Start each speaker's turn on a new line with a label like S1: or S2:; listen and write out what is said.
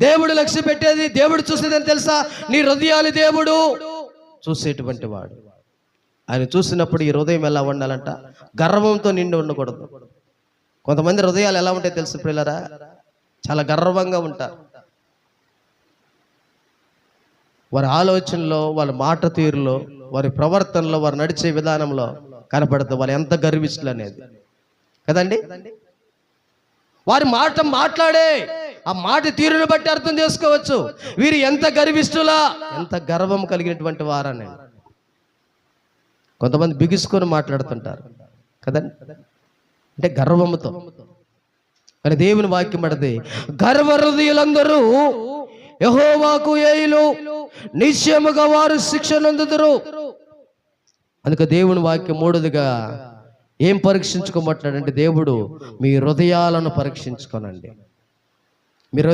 S1: దేవుడు లక్ష్య పెట్టేది, దేవుడు చూసేది అని తెలుసా? నీ హృదయాలు దేవుడు చూసేటువంటి వాడు. ఆయన చూసినప్పుడు ఈ హృదయం ఎలా ఉండాలంట? గర్వంతో నిండి ఉండకూడదు. కొంతమంది హృదయాలు ఎలా ఉంటాయి తెలుసు పిల్లరా? చాలా గర్వంగా ఉంటారు. వారి ఆలోచనలో, వాళ్ళ మాట తీరులో, వారి ప్రవర్తనలో, వారు నడిచే విధానంలో కనపడుతుంది వాళ్ళు ఎంత గర్విస్తులు అనేది కదండి. వారి మాట మాట్లాడే ఆ మాట తీరును బట్టి అర్థం చేసుకోవచ్చు వీరు ఎంత గర్విష్ఠులా, ఎంత గర్వం కలిగినటువంటి వారని. కొంతమంది బిగుసుకొని మాట్లాడుతుంటారు కదండి, అంటే గర్వముతో. కానీ దేవుని వాక్యం పడితే గర్వ హృదయులందరూ యెహోవాకు ఏయులు, నిశ్చయముగా వారు శిక్షనందుదురు. అందుకే దేవుని వాక్యం మూడోదిగా ఏం పరీక్షించుకోమంటున్నాడంటే, దేవుడు మీ హృదయాలను పరీక్షించుకోనండి.